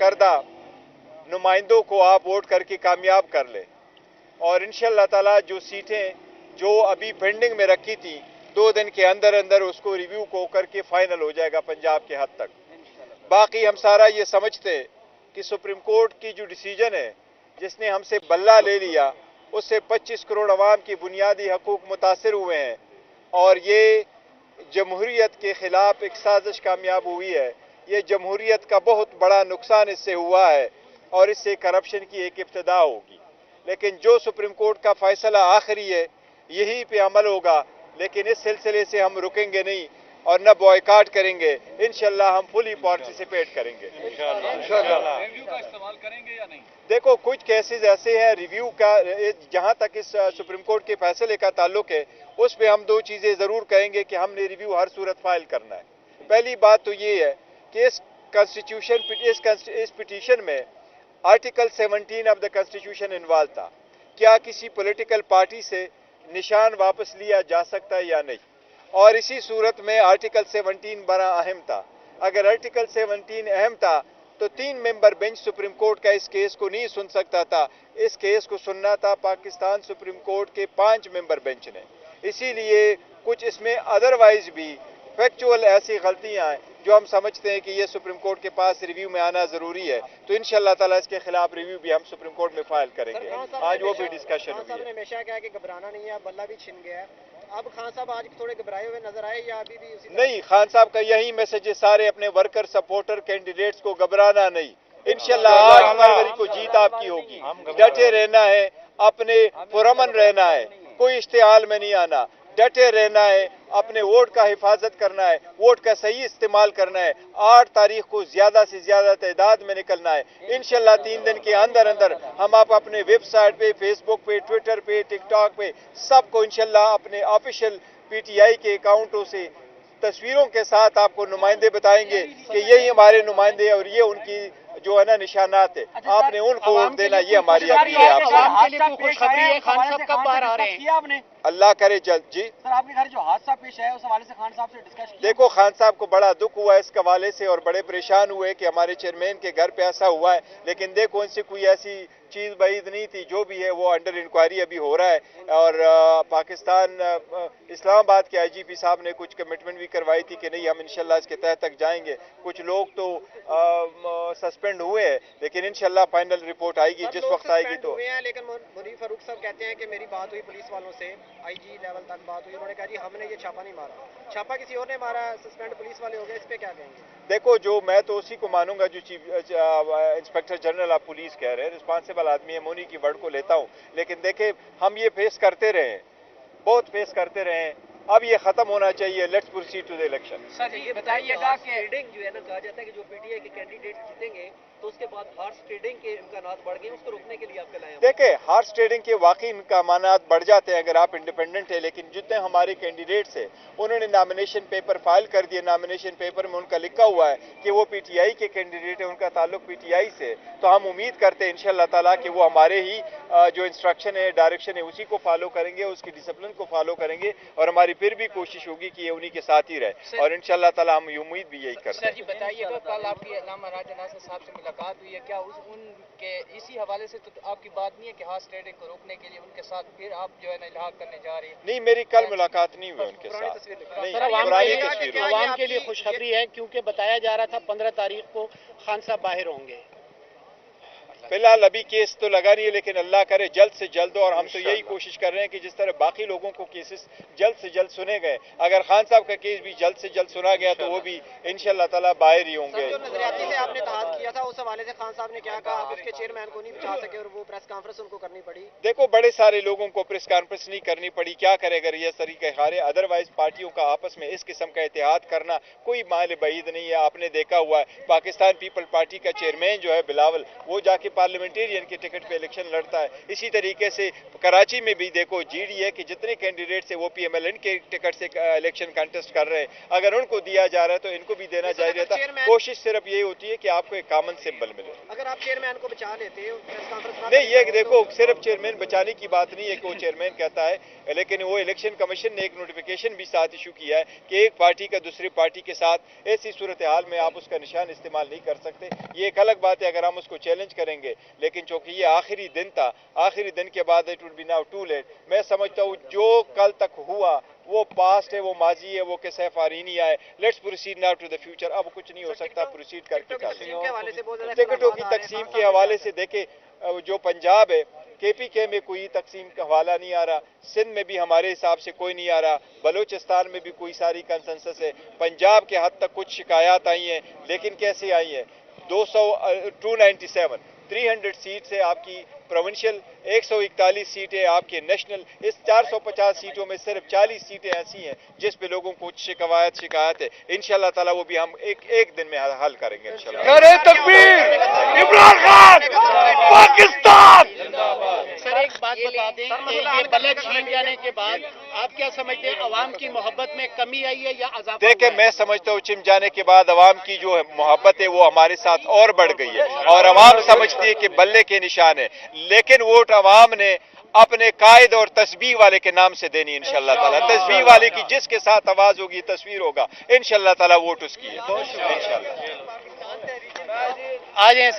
कردा नुमाइंदों को आप वोट करके कामयाब कर लें और इंशाअल्लाह ताला जो सीटें जो अभी पेंडिंग में रखी थी 2 दिन के अंदर अंदर उसको रिव्यू को करके फाइनल हो जाएगा पंजाब के हद तक। बाकी हम सारा ये समझते कि सुप्रीम कोर्ट की जो डिसीजन है जिसने हमसे बल्ला ले लिया उससे 25 करोड़ अवाम की बुनियादी हकूक मुतासर हुए हैं और ये जमहूरियत के खिलाफ एक साजिश कामयाब हुई है। ये जमहूरियत का बहुत बड़ा नुकसान इससे हुआ है और इससे करप्शन की एक इब्तिदा होगी। लेकिन जो सुप्रीम कोर्ट का फैसला आखिरी है यही पे अमल होगा, लेकिन इस सिलसिले से हम रुकेंगे नहीं और न बॉयकाट करेंगे। इंशाल्लाह हम फुली पार्टिसिपेट करेंगे। इंशाल्लाह रिव्यू का इस्तेमाल करेंगे या नहीं? देखो कुछ केसेस ऐसे हैं रिव्यू का, जहां तक इस सुप्रीम कोर्ट के फैसले का ताल्लुक है उस पे हम 2 चीजें जरूर कहेंगे कि हमने रिव्यू हर सूरत फाइल करना है। पहली बात तो ये है कि इस पिटीशन में article 17 of the constitution involve था। क्या किसी पॉलिटिकल पार्टी से निशान वापस लिया जा सकता है या नहीं, और इसी सूरत में आर्टिकल 17 बड़ा अहम था। अगर आर्टिकल 17 अहम था तो 3 मेंबर बेंच सुप्रीम कोर्ट का इस केस को नहीं सुन सकता था। इस केस को सुनना था पाकिस्तान सुप्रीम कोर्ट के 5 मेंबर बेंच ने। इसीलिए कुछ इसमें अदरवाइज भी फैक्चुअल ऐसी गलतियां हैं जो हम समझते हैं कि ये सुप्रीम कोर्ट के पास रिव्यू में आना जरूरी है, तो इंशाअल्लाह ताला इसके खिलाफ रिव्यू भी हम सुप्रीम कोर्ट में फाइल करेंगे। आज वो भी डिस्कशन हुई है। हमेशा कहा कि घबराना नहीं है, बल्ला भी छिन गया है। अब खान साहब आज थोड़े घबराए हुए नजर आए या अभी भी उसी नहीं, खान साहब का यही मैसेज है सारे अपने वर्कर सपोर्टर कैंडिडेट्स को, घबराना नहीं। इंशाअल्लाह 8 फरवरी को जीत आपकी होगी। डटे रहना है, अपने पुरअमन रहना है, कोई इश्तिहाल में नहीं आना, डटे रहना है, अपने वोट का हिफाजत करना है, वोट का सही इस्तेमाल करना है। 8 तारीख को ज्यादा से ज्यादा तादाद में निकलना है। इंशाअल्लाह 3 दिन के अंदर अंदर हम आप अपने वेबसाइट पे, फेसबुक पे, ट्विटर पे, टिकटॉक पे सबको इंशाअल्लाह अपने ऑफिशियल पीटीआई के अकाउंटों से तस्वीरों के साथ आपको नुमाइंदे बताएंगे कि यही हमारे नुमाइंदे और ये उनकी जो है ना निशानात है। आपने उनको वोट देना, ये हमारी अपील है आपसे। खुशखबरी है, खान साहब कब बाहर आ रहे हैं? अल्लाह करे जल्द। जी सर, आपके घर जो हादसा पेश आया उस हवाले से खान साहब से डिस्कस किया? देखो, खान साहब को बड़ा दुख हुआ इस हवाले से और बड़े परेशान हुए कि हमारे चेयरमैन के घर पे ऐसा हुआ है, लेकिन देखो इनसे कोई ऐसी चीज बाइद नहीं थी। जो भी है वो अंडर इंक्वायरी अभी हो रहा है और पाकिस्तान इस्लामाबाद के आईजीपी साहब ने कुछ कमिटमेंट भी करवाई थी कि नहीं हम इंशाल्लाह इसके तह तक जाएंगे। कुछ लोग तो सस्पेंड हुए हैं, लेकिन इंशाल्लाह फाइनल रिपोर्ट आएगी जिस वक्त आएगी तो। लेकिन मुनीर फारूक साहब कहते हैं कि मेरी बात हुई पुलिस वालों से, आईजी लेवल तक बात हुई, उन्होंने कहा जी हमने ये छापा नहीं मारा, छापा किसी और ने मारा, सस्पेंड पुलिस वाले हो गए। इस पे क्या कहेंगे? देखो, जो मैं तो उसी को मानूंगा जो chief inspector general of police कह रहे हैं, रिस्पॉन्सिबल आदमी है, मैं उन्हीं की वर्ड को लेता हूं। लेकिन देखे हम ये फेस करते रहे, बहुत फेस करते रहे, अब ये खत्म होना चाहिए। Let's proceed to the election. Sir ये बताइएगा कि ट्रेडिंग जो है ना, कहा जाता है कि जो पीटीआई के कैंडिडेट जीतेंगे तो उसके बाद हॉर्स ट्रेडिंग के इम्कानात बढ़ गए, उसको रोकने के लिए आप क्या लाए? देखे, हॉर्स ट्रेडिंग के वाकई इम्कानात बढ़ जाते हैं अगर आप इंडिपेंडेंट है, लेकिन जितने हमारे कैंडिडेट्स हैं उन्होंने नॉमिनेशन पेपर फाइल कर दिए। नॉमिनेशन पेपर में उनका लिखा हुआ है कि वो पीटीआई के कैंडिडेट है, उनका ताल्लुक पीटीआई से। तो हम उम्मीद करते हैं इंशाअल्लाह ताला कि वो हमारे ही जो इंस्ट्रक्शन है, डायरेक्शन है, उसी को फॉलो करेंगे, उसकी डिसिप्लिन को फॉलो करेंगे और हमारी फिर भी कोशिश होगी कि ये उन्हीं के साथ ही रहे और इंशाअल्लाह ताला हम उम्मीद भी यही करते हैं। सर जी बताइएगा, कल आपकी अल्लामा राजा नासिर साहब से मुलाकात हुई है, क्या उनके इसी हवाले से तो आपकी बात नहीं है कि हॉर्स ट्रेडिंग को रोकने के लिए उनके साथ फिर आप जो है ना इल्हाक करने जा रही है? नहीं, मेरी कल मुलाकात नहीं हुई उनके साथ। नहीं, पुरानी तस्वीर। आवाम के लिए खुशखबरी है क्योंकि बताया जा रहा था 15 तारीख को खान साहब बाहर होंगे। फिलहाल अभी केस तो लगा नहीं है, लेकिन अल्लाह करे जल्द से जल्द हो। और हम तो यही कोशिश कर रहे हैं कि जिस तरह बाकी लोगों को केसेस जल्द से जल्द सुने गए, अगर खान साहब का केस भी जल्द से जल्द सुना गया तो वो भी इंशाअल्लाह ताला बाहर ही होंगे। जो नजरियाती से आपने तहत किया था उस हवाले से खान साहब ने क्या कहा? आप उसके चेयरमैन को नहीं बचा सके और वो प्रेस कॉन्फ्रेंस उनको करनी पड़ी। देखो, बड़े सारे लोगों को प्रेस कॉन्फ्रेंस नहीं करनी पड़ी, क्या करे अगर ये तरीके हारे। अदरवाइज पार्टियों का आपस में इस किस्म का इत्तेहाद करना कोई माल बईद नहीं है। आपने देखा हुआ है पाकिस्तान पीपल पार्टी का चेयरमैन जो है बिलावल, वो जाके पार्लियामेंटेरियन के टिकट पे इलेक्शन लड़ता है। इसी तरीके से कराची में भी देखो जीडीए के जितने कैंडिडेट है वो पीएमएलएन के टिकट से इलेक्शन कंटेस्ट कर रहे हैं। अगर उनको दिया जा रहा है तो इनको भी देना चाहिए था। कोशिश सिर्फ यही होती है कि आपको एक कॉमन सिंबल मिले। अगर आप चेयरमैन को बचा लेते हैं प्रेस कॉन्फ्रेंस नहीं, ये देखो सिर्फ चेयरमैन बचाने की बात नहीं है कि वो चेयरमैन कहता है, लेकिन वो इलेक्शन कमीशन ने एक नोटिफिकेशन भी साथ इशू किया है कि एक पार्टी का दूसरी पार्टी के साथ ऐसी सूरत हाल में आप उसका निशान इस्तेमाल नहीं कर सकते। ये एक अलग बात है अगर हम उसको चैलेंज करेंगे, लेकिन चूंकि ये आखिरी दिन था, आखिरी दिन के बाद it would be now too late. मैं समझता हूँ जो कल तक हुआ वो पास्ट है, वो माजी है, वो किस्सा फारीनी है। Let's proceed now to the future. अब कुछ नहीं हो सकता, प्रोसीड करके टिकटों की तकसीम के हवाले से देखे, जो पंजाब है केपीके में कोई तकसीम का हवाला नहीं आ रहा, सिंध में भी हमारे हिसाब से कोई नहीं आ रहा, बलूचिस्तान में भी कोई सारी कंसेंसस है, पंजाब के हद तक कुछ शिकायत आई हैं, लेकिन कैसे आई हैं? 297 300 सीट से आपकी प्रोविंशियल, 141 सीटें आपके नेशनल। इस 450 सीटों में सिर्फ 40 सीटें ऐसी हैं जिस पे लोगों को शिकायत है। इंशाल्लाह ताला वो भी हम एक दिन में हल करेंगे इंशाल्लाह। नारे तकबीर, इमरान खान, पाकिस्तान। सर एक बात बता दें कि ये बल्ले छीन जाने के बाद आप क्या समझते हैं, अवाम की मोहब्बत में कमी आई है या इजाफा? देखिए, मैं समझता हूँ छिन जाने के बाद अवाम की जो मोहब्बत है वो हमारे साथ और बढ़ गई है, और अवाम समझती है कि बल्ले के निशान है, लेकिन वोट अवाम ने अपने कायद और तस्बीह वाले के नाम से देनी इंशाल्लाह ताला। तस्बीह वाले की जिसके साथ आवाज होगी, तस्वीर होगा, इंशाल्लाह ताला वोट उसकी है इंशाल्लाह। आ जाए